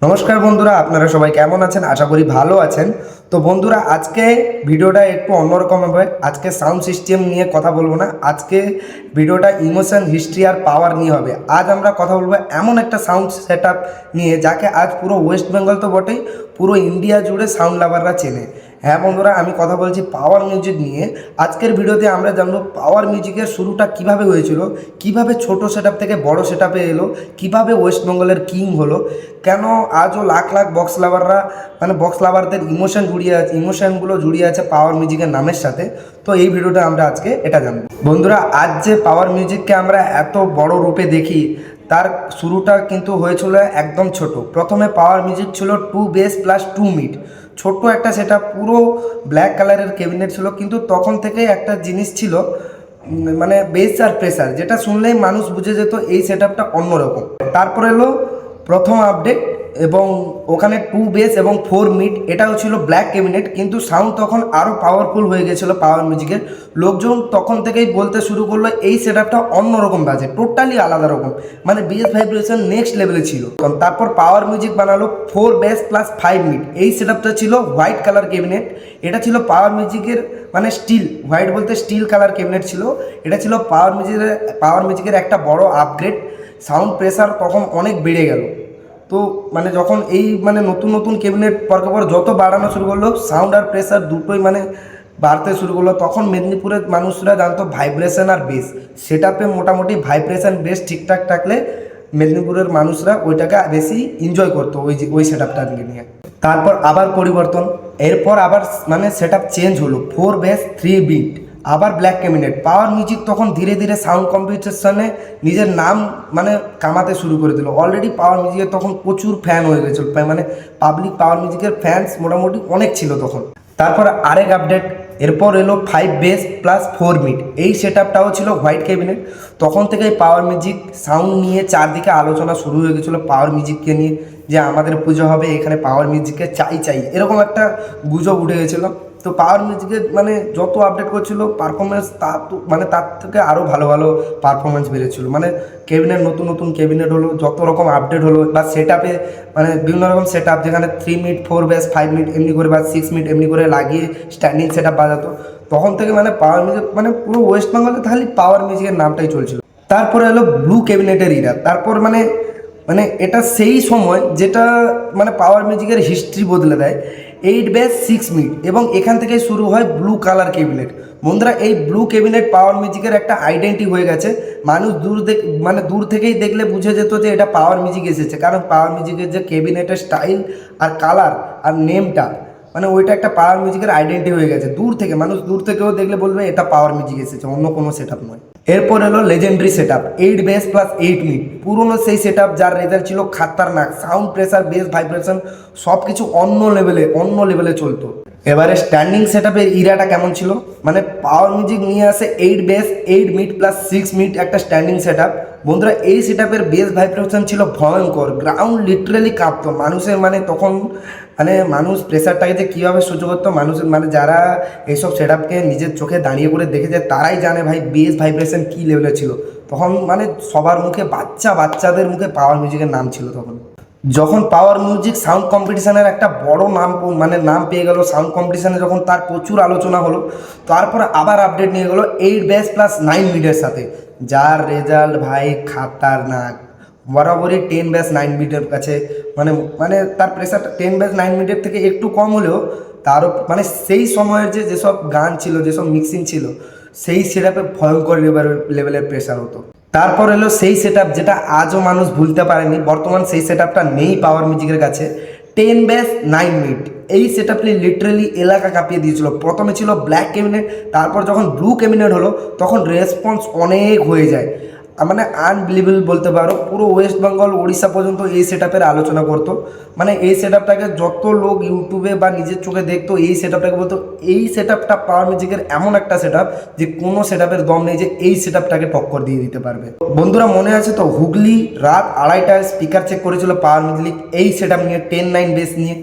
নমস্কার বন্ধুরা, আপনারা সবাই কেমন আছেন? আশা করি ভালো আছেন। তো বন্ধুরা, আজকে ভিডিওটা একটু অন্যরকম হবে। আজকে সাউন্ড সিস্টেম নিয়ে কথা বলবো না, আজকে ভিডিওটা ইমোশন, হিস্ট্রি আর পাওয়ার নিয়ে হবে। আজ আমরা কথা বলবো এমন একটা সাউন্ড সেট নিয়ে, যাকে আজ পুরো ওয়েস্ট বেঙ্গল তো বটেই, পুরো ইন্ডিয়া জুড়ে সাউন্ড লাভাররা চেনে। হ্যাঁ বন্ধুরা, আমি কথা বলছি পাওয়ার মিউজিক নিয়ে। আজকের ভিডিওতে আমরা জানবো পাওয়ার মিউজিকের শুরুটা কিভাবে হয়েছিল, কিভাবে ছোট সেটআপ থেকে বড় সেটআপে এলো, কিভাবে ওয়েস্ট বেঙ্গলের কিং হলো, কেন আজও লাখ লাখ বক্স লাভাররা বক্স লাভারদের ইমোশনগুলো জড়িয়ে আছে পাওয়ার মিউজিকের নামের সাথে। তো এই ভিডিওটা আমরা আজকে এটা জানবো। বন্ধুরা, আজ যে পাওয়ার মিউজিককে আমরা এত বড় রূপে দেখি, তার শুরুটা কিন্তু হয়েছিল একদম ছোট। প্রথমে পাওয়ার মিউজিক ছিল 2 বেস প্লাস 2 মিড, ছোট্ট একটা সেটা পুরো ব্ল্যাক কালারের ক্যাবিনেট ছিল। কিন্তু তখন থেকে একটা জিনিস ছিল, বেস আর প্রেসার, যেটা শুনলেই মানুষ বুঝে যেত এই সেটআপটা অন্যরকম। তারপর এলো প্রথম আপডেট, এবং ওখানে 2 বেস এবং 4 মিড, এটাও ছিল ব্ল্যাক ক্যাবিনেট, কিন্তু সাউন্ড তখন আরও পাওয়ারফুল হয়ে গেছিলো পাওয়ার মিউজিকের। লোকজন তখন থেকেই বলতে শুরু করলো এই সেটআপটা অন্যরকম বাজে, টোটালি আলাদা রকম, বেস ভাইব্রেশন নেক্সট লেভেলে ছিল। তারপর পাওয়ার মিউজিক বানালো 4 বেস প্লাস 5 মিড। এই সেটআপটা ছিল হোয়াইট কালার ক্যাবিনেট। এটা ছিল পাওয়ার মিউজিকের স্টিল, হোয়াইট বলতে স্টিল কালার ক্যাবিনেট ছিল। এটা ছিল পাওয়ার মিউজিকের একটা বড় আপগ্রেড। সাউন্ড প্রেসার তখন অনেক বেড়ে গেল। তো যখন এই নতুন নতুন ক্যাবিনেট পর যত বাড়ানো শুরু করলো, সাউন্ড আর প্রেসার দুটোই বাড়তে শুরু করলো, তখন মেদিনীপুরের মানুষরা জানতো ভাইব্রেশন আর বেস। সেটাপে মোটামুটি ভাইব্রেশন বেস ঠিকঠাক থাকলে মেদিনীপুরের মানুষরা ওইটাকে বেশি এনজয় করতো, ওই সেটআপটাকে নিয়ে। তারপর আবার পরিবর্তন, এরপর আবার সেটআপ চেঞ্জ হলো, 4 বেস 3 বিট, আবার ব্ল্যাক ক্যাবিনেট। পাওয়ার মিউজিক তখন ধীরে ধীরে সাউন্ড কম্পিটিশনে নিজের নাম কামাতে শুরু করে দিল। অলরেডি পাওয়ার মিউজিকের তখন প্রচুর ফ্যান হয়ে গেছিল, পাবলিক পাওয়ার মিউজিকের ফ্যান্স মোটামুটি অনেক ছিল তখন। তারপর আরেক আপডেট, এরপর এলো 5 বেস প্লাস 4 মিড। এই সেটআপটাও ছিল হোয়াইট ক্যাবিনেট। তখন থেকেই পাওয়ার মিউজিক সাউন্ড নিয়ে চারদিকে আলোচনা শুরু হয়ে গেছিলো পাওয়ার মিউজিককে নিয়ে, যে আমাদের পুজো হবে, এখানে পাওয়ার মিউজিককে চাই, এরকম একটা গুজব উঠে গেছিলো। তো পাওয়ার মিউজিকের যত আপডেট করছিল পারফরমেন্স, তার থেকে আরও ভালো ভালো পারফরমেন্স বেড়েছিল। ক্যাবিনেট, নতুন নতুন ক্যাবিনেট হলো, যত রকম আপডেট হলো, বা সেটআপে বিভিন্ন রকম সেটআপ, যেখানে 3 মিড 4 বেস 5 মিড এমনি করে, বা 6 মিড এমনি করে লাগিয়ে স্ট্যান্ডিং সেটআপ বাজাতো। তখন থেকে পাওয়ার মিউজিক পুরো ওয়েস্ট বেঙ্গলে খালি পাওয়ার মিউজিকের নামটাই চলছিল। তারপরে এলো ব্লু ক্যাবিনেটের ইরা। তারপর এটা সেই সময় যেটা পাওয়ার মিউজিকের হিস্ট্রি বদলে দেয়। 8 বেস 6 মিড, এবং এখান থেকে শুরু হয় ব্লু কালার ক্যাবিনেট। বন্ধুরা, এই ব্লু ক্যাবিনেট পাওয়ার মিউজিকের একটা আইডেন্টি হয়ে গেছে। মানুষ দূর থেকেই দেখলে বুঝে যেত যে এটা পাওয়ার মিউজিক এসেছে, কারণ পাওয়ার মিউজিকের যে ক্যাবিনেটের স্টাইল আর কালার আর নেমটা, ওইটা একটা পাওয়ার মিউজিকের আইডেন্টি হয়ে গেছে। মানুষ দূর থেকেও দেখলে বলবে এটা পাওয়ার মিউজিক এসেছে, অন্য কোনো সেটআপ নয়। এরপর এলো legendary setup 8 base plus 8 mid. পুরনো সেই সেটআপ, যার রেজাল্ট ছিল খাতারনাক, সাউন্ড প্রেসার বেস ভাইব্রেশন সব কিছু অন্য লেভেলে চলতো। এবারে স্ট্যান্ডিং সেটআপের ইরাটা কেমন ছিল, পাওয়ার মিউজিক নিয়ে আসে 8 বেস 8 মিড প্লাস 6 মিড একটা স্ট্যান্ডিং সেটআপ। বন্ধুরা, এই সেটআপের বেস ভাইব্রেশন ছিল ভয়ঙ্কর, গ্রাউন্ড লিটারালি কাঁপতো। মানুষের তখন মানুষ প্রেসারটাকে যে কীভাবে সহ্য করতো, মানুষের যারা এইসব সেটআপকে নিজের চোখে দাঁড়িয়ে করে দেখেছে তারাই জানে ভাই বেস ভাইব্রেশন কী লেভেলে ছিল তখন। সবার মুখে, বাচ্চাদের মুখে পাওয়ার মিউজিকের নাম ছিল তখন। যখন পাওয়ার মিউজিক সাউন্ড কম্পিটিশানের একটা বড় নাম পেয়ে গেল, সাউন্ড কম্পিটিশানে যখন তার প্রচুর আলোচনা হলো, তারপর আবার আপডেট নিয়ে গেলো 8 বেস প্লাস 9 মিডের সাথে, যার রেজাল্ট ভাই খাতারনাক। বরাবরই 10 বেস 9 মিডের কাছে, তার প্রেসারটা 10 বেস 9 মিডের থেকে একটু কম হলেও তারও সেই সময়ের যেসব গান ছিল, যেসব মিক্সিং ছিল, সেই সেটআপে ভয়ঙ্কর লেভেলের প্রেসার হতো। তারপর এলো সেই সেটআপ যেটা আজও মানুষ ভুলতে পারেনি, বর্তমান সেই সেটআপটা নেই পাওয়ার মিউজিকের কাছে, 10 বেস 9 মিড। এই সেটআপটি লিটারালি এলাকা কাঁপিয়ে দিয়েছিল। প্রথমে ছিল ব্ল্যাক ক্যাবিনেট, তারপর যখন ব্লু ক্যাবিনেট হলো তখন রেসপন্স অনেক হয়ে যায়, আনবিলিভেবল বলতে পারো। পুরো ওয়েস্ট বেঙ্গল, উড়িষ্যা পর্যন্ত এই সেটআপের আলোচনা করতো। এই সেটআপটাকে যত লোক ইউটিউবে বা নিজের চোখে দেখতো, এই সেটআপটাকে বলতো এই সেটআপটা পাওয়ার মিউজিকের এমন একটা সেটআপ যে কোনো সেটআপের দম নেই যে এই সেটআপটাকে টক্কর দিয়ে দিতে পারবে। বন্ধুরা, মনে আছে তো, হুগলি রাত 2:30টায় স্পিকার চেক করেছিল পাওয়ার মিউজিক এই সেটআপ নিয়ে, 10-9 বেস নিয়ে।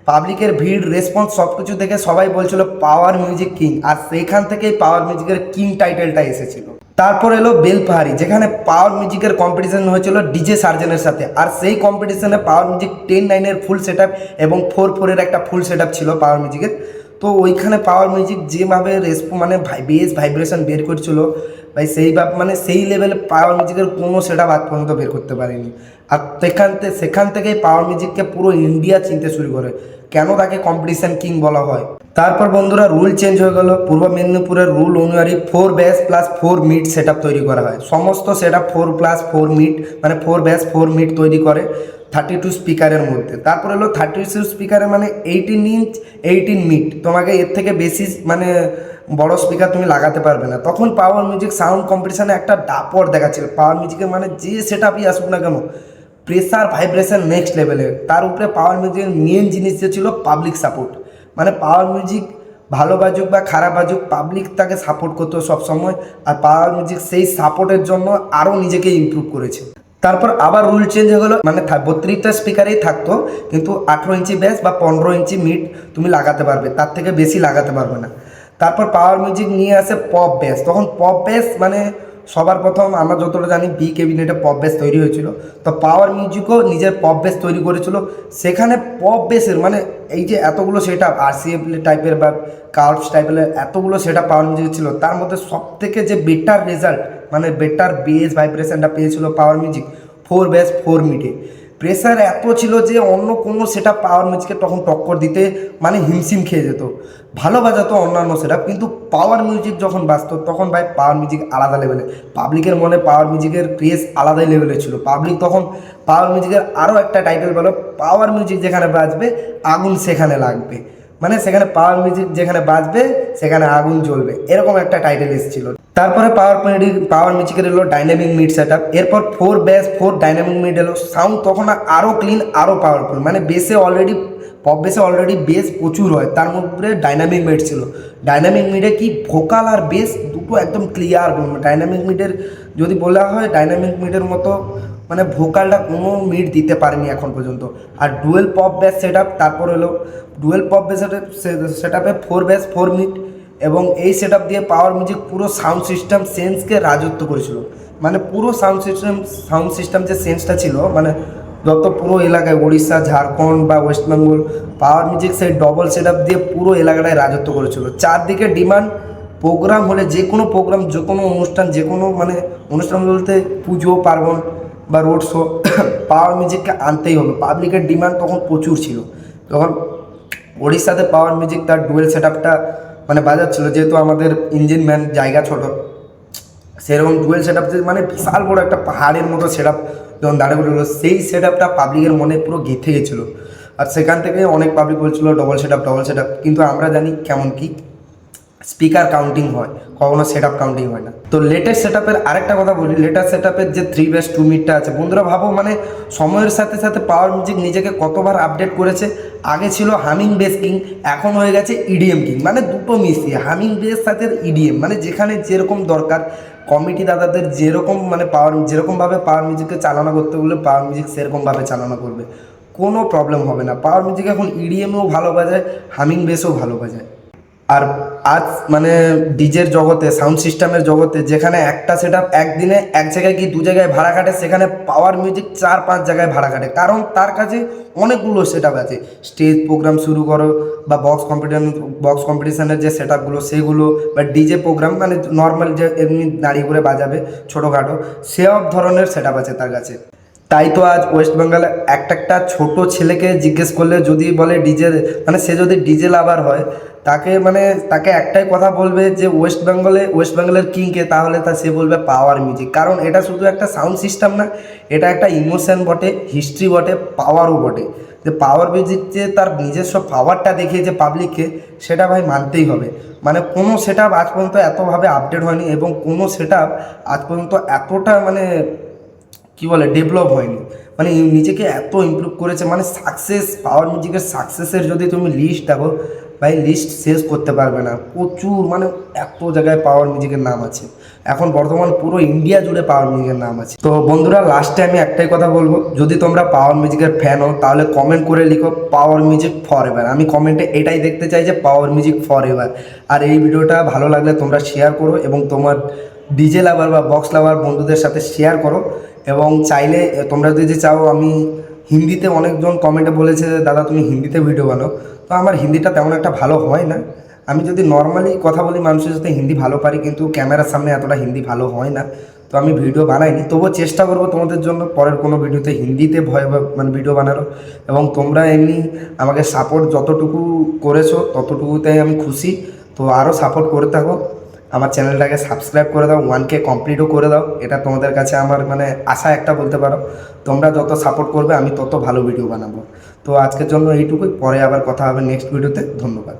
পাবলিকের ভিড়, রেসপন্স সব কিছু দেখে সবাই বলছিল পাওয়ার মিউজিক কিং, আর সেইখান থেকেই পাওয়ার মিউজিকের কিং টাইটেলটা এসেছিল। তারপর এলো বেলপাহাড়ি, যেখানে পাওয়ার মিউজিকের কম্পিটিশন হয়েছিল ডিজে সার্জেনের সাথে, আর সেই কম্পিটিশনে পাওয়ার মিউজিক 10-9-এর ফুল সেট এবং 4-4-এর একটা ফুল সেট ছিল পাওয়ার মিউজিকের। তো ওইখানে পাওয়ার মিউজিক যেভাবে মানে বেস ভাইব্রেশন বের করছিল ভাই, সেইভাবে মানে সেই লেভেলে পাওয়ার মিউজিকের কোনো সেট আজ পর্যন্ত বের করতে পারেনি। আর সেখান থেকেই পাওয়ার মিউজিককে পুরো ইন্ডিয়া চিনতে শুরু করে, কেন তাকে কম্পিটিশন কিং বলা হয়। তারপর বন্ধুরা রুল চেঞ্জ হয়ে গেল। পূর্ব মেদিনীপুরের রুল অনুযায়ী 4 ব্যাস প্লাস 4 মিড সেট তৈরি করা হয়। সমস্ত সেট 4+4 মিড মানে 4 ব্যাস 4 মিড তৈরি করে 32 স্পিকারের মধ্যে। তারপর হলো 32 স্পিকারের মানে 18 ইঞ্চ 18 মিড, তোমাকে এর থেকে বেশি মানে বড় স্পিকার তুমি লাগাতে পারবে না। তখন পাওয়ার মিউজিক সাউন্ড কম্পিটিশানে একটা দাপট দেখাচ্ছিল। পাওয়ার মিউজিকের মানে যে সেট আপই আসুক না কেন, প্রেসার ভাইব্রেশন নেক্সট লেভেলের। তার উপরে পাওয়ার মিউজিকের মেন জিনিস যে ছিল পাবলিক সাপোর্ট, মানে পাওয়ার মিউজিক ভালো বাজুক বা খারাপ বাজুক, পাবলিক তাকে সাপোর্ট করতো সবসময়। আর পাওয়ার মিউজিক সেই সাপোর্টের জন্য আরও নিজেকে ইমপ্রুভ করেছে। তারপর আবার রুল চেঞ্জ হয়ে গেলো, মানে 32টা স্পিকারেই থাকতো, কিন্তু 18 ইঞ্চি ব্যাস বা 15 ইঞ্চি মিড তুমি লাগাতে পারবে, তার থেকে বেশি লাগাতে পারবে না। তারপর পাওয়ার মিউজিক নিয়ে আসে পপ ব্যাস। তখন পপ ব্যাস মানে সবার প্রথম আমরা যতটা জানি বি ক্যাবিনেটে পপ বেস তৈরি হয়েছিল, তো পাওয়ার মিউজিকও নিজের পপ বেস তৈরি করেছিল। সেখানে পপ বেসের মানে এই যে এতগুলো সেট আপ আরসিএফ টাইপের বা কার্ভস টাইপের এতগুলো সেট আপ পাওয়ার মিউজিক ছিল, তার মধ্যে সবথেকে যে বেটার রেজাল্ট মানে বেটার বেস ভাইব্রেশনটা পেয়েছিল পাওয়ার মিউজিক 4 ব্যাস 4 মিডে। প্রেসার এত ছিল যে অন্য কোনো সেটা পাওয়ার মিউজিকে তখন টক্কর দিতে মানে হিমশিম খেয়ে যেত। ভালো বাজাতো অন্যান্য সেটা, কিন্তু পাওয়ার মিউজিক যখন বাজতো তখন ভাই পাওয়ার মিউজিক আলাদা লেভেলে। পাবলিকের মনে পাওয়ার মিউজিকের ক্রেজ আলাদাই লেভেলে ছিল। পাবলিক তখন পাওয়ার মিউজিকের আরও একটা টাইটেল বলো, পাওয়ার মিউজিক যেখানে বাজবে আগুন সেখানে লাগবে, মানে সেখানে পাওয়ার মিউজিক যেখানে বাজবে সেখানে আগুন জ্বলবে, এরকম একটা টাইটেল এসেছিল। তারপরে পাওয়ার মিউজিকের এলো ডাইনামিক মিড সেট আপ। এরপর 4 ব্যাস 4 ডাইনামিক মিড এলো। সাউন্ড তখন আরও ক্লিন আরও পাওয়ারফুল, মানে পপ বেসে অলরেডি বেস প্রচুর হয়, তার মধ্যে ডাইনামিক মিড ছিল। ডাইনামিক মিডে কি ভোকাল আর বেস দুটো একদম ক্লিয়ার। ডাইনামিক মিডের যদি বলা হয় ডাইনামিক মিডের মতো মানে ভোকালটা কোনো মিড দিতে পারেনি এখন পর্যন্ত। আর ডুয়েল পপ ব্যাস সেট আপ, তারপর হলো ডুয়েল পপ ব্যাস সেট আপে 4 ব্যাস 4 মিড, এবং এই সেট আপ দিয়ে পাওয়ার মিউজিক পুরো সাউন্ড সিস্টেম সেন্সকে রাজত্ব করেছিল। মানে পুরো সাউন্ড সিস্টেম যে সেন্সটা ছিল, মানে যত পুরো এলাকায় উড়িষ্যা, ঝাড়খণ্ড বা ওয়েস্ট বেঙ্গল, পাওয়ার মিউজিক সেই ডবল সেট আপ দিয়ে পুরো এলাকাটায় রাজত্ব করেছিল। চারদিকে ডিমান্ড, প্রোগ্রাম হলে যে কোনো প্রোগ্রাম, যে কোনো অনুষ্ঠান, যে কোনো মানে অনুষ্ঠান বলতে পুজো পার্বণ বা রোড শো, পাওয়ার মিউজিককে আনতেই হবে। পাবলিকের ডিমান্ড তখন প্রচুর ছিল। তখন উড়িষ্যাতে পাওয়ার মিউজিক তার ডুয়েল সেট আপটা মানে বাজাচ্ছিল, যেহেতু আমাদের ইঞ্জিন ম্যান জায়গা ছোট, সেরকম ডুয়েল সেট আপ মানে বিশাল বড় একটা পাহাড়ের মতো সেট আপ যখন দাঁড়িয়ে পড়েছিল, সেই সেট আপটা পাবলিকের মনে পুরো গেঁথে গেছিলো। আর সেখান থেকে অনেক পাবলিক বলছিল ডবল সেট আপ, কিন্তু আমরা জানি কেমন কি স্পিকার কাউন্টিং হয়, কখনো সেট আপ কাউন্টিং হয় না। তো লেটেস্ট সেট আপের আরেকটা কথা বলি, লেটেস্ট সেট আপের যে 3 ব্যাস 2 মিডটা আছে, বন্ধুরা ভাবো মানে সময়ের সাথে সাথে পাওয়ার মিউজিক নিজেকে কতবার আপডেট করেছে। আগে ছিল হামিং বেস কিং, এখন হয়ে গেছে ইডিএম কিং, মানে দুটো মিশিয়ে হামিং বেস সাথে ইডিএম, মানে যেখানে যেরকম দরকার কমিটি দাদাদের যেরকম মানে যেরকমভাবে পাওয়ার মিউজিককে চালনা করতে বলে পাওয়ার মিউজিক সেরকমভাবে চালনা করবে, কোনো প্রবলেম হবে না। পাওয়ার মিউজিক এখন ইডিএমও ভালো বাজায়, হামিং বেসও ভালো বাজায়। আর আজ মানে ডিজের জগতে, সাউন্ড সিস্টেমের জগতে, যেখানে একটা সেট আপ একদিনে এক জায়গায় কি 2 জায়গায় ভাড়া কাটে, সেখানে পাওয়ার মিউজিক 4-5 জায়গায় ভাড়া কাটে, কারণ তার কাছে অনেকগুলো সেট আপ আছে। স্টেজ প্রোগ্রাম শুরু করো বা বক্স কম্পিটিশানের যে সেট আপগুলো সেগুলো, বা ডিজে প্রোগ্রাম মানে নর্মাল যে এমনি দাঁড়িয়ে করে বাজাবে ছোটোখাটো, সব ধরনের সেট আপ আছে তার কাছে। তাই তো আজ ওয়েস্ট বেঙ্গলে একটা ছোট ছেলেকে জিজ্ঞেস করলে যদি বলে ডিজে, মানে সে যদি ডিজে লাভার হয়, তাকে একটাই কথা বলবে যে ওয়েস্ট বেঙ্গলের কিংকে, তাহলে সে বলবে পাওয়ার মিউজিক। কারণ এটা শুধু একটা সাউন্ড সিস্টেম না, এটা একটা ইমোশন বটে, হিস্ট্রি বটে, পাওয়ারও বটে। যে পাওয়ার মিউজিক যে তার নিজস্ব পাওয়ারটা দেখিয়েছে পাবলিককে, সেটা ভাই মানতেই হবে। মানে কোনো সেট আপ আজ পর্যন্ত এতভাবে আপডেট হয়নি, এবং কোনো সেট আপ আজ পর্যন্ত এতটা মানে কী বলে ডেভেলপ হয়নি, মানে নিজেকে এত ইমপ্রুভ করেছে। মানে পাওয়ার মিউজিকের সাকসেসের যদি তুমি লিস্ট দেখো, ভাই লিস্ট শেষ করতে পারবে না, প্রচুর মানে এত জায়গায় পাওয়ার মিউজিকের নাম আছে। এখন বর্তমান পুরো ইন্ডিয়া জুড়ে পাওয়ার মিউজিকের নাম আছে। তো বন্ধুরা লাস্টে আমি একটাই কথা বলবো, যদি তোমরা পাওয়ার মিউজিকের ফ্যান হও তাহলে কমেন্ট করে লিখো পাওয়ার মিউজিক ফর এভার। আমি কমেন্টে এটাই দেখতে চাই যে পাওয়ার মিউজিক ফর এভার। আর এই ভিডিওটা ভালো লাগলে তোমরা শেয়ার করো এবং তোমার ডিজে লাভার বা বক্স লাভার বন্ধুদের সাথে শেয়ার করো। এবং চাইলে তোমরা যদি চাও, আমি হিন্দিতে অনেকজন কমেন্টে বলেছে দাদা তুমি হিন্দিতে ভিডিও বানাও, তো আমার হিন্দিটা তেমন একটা ভালো হয় না। আমি যদি নর্মালি কথা বলি মানুষের সাথে হিন্দি ভালো পারি, কিন্তু ক্যামেরার সামনে এতটা হিন্দি ভালো হয় না, তো আমি ভিডিও বানাইনি। তবুও চেষ্টা করবো তোমাদের জন্য পরের কোনো ভিডিওতে হিন্দিতে মানে ভিডিও বানানো। এবং তোমরা এমনি আমাকে সাপোর্ট যতটুকু করেছো ততটুকুতেই আমি খুশি। তো আরও সাপোর্ট করে থাকো, আমার চ্যানেলটাকে সাবস্ক্রাইব করে দাও, 1K কমপ্লিটও করে দাও। এটা তোমাদের কাছে আমার মানে আশা একটা বলতে পারো। তোমরা যত সাপোর্ট করবে আমি তত ভালো ভিডিও বানাবো। তো আজকের জন্য এইটুকুই, পরে আবার কথা হবে নেক্সট ভিডিওতে। ধন্যবাদ।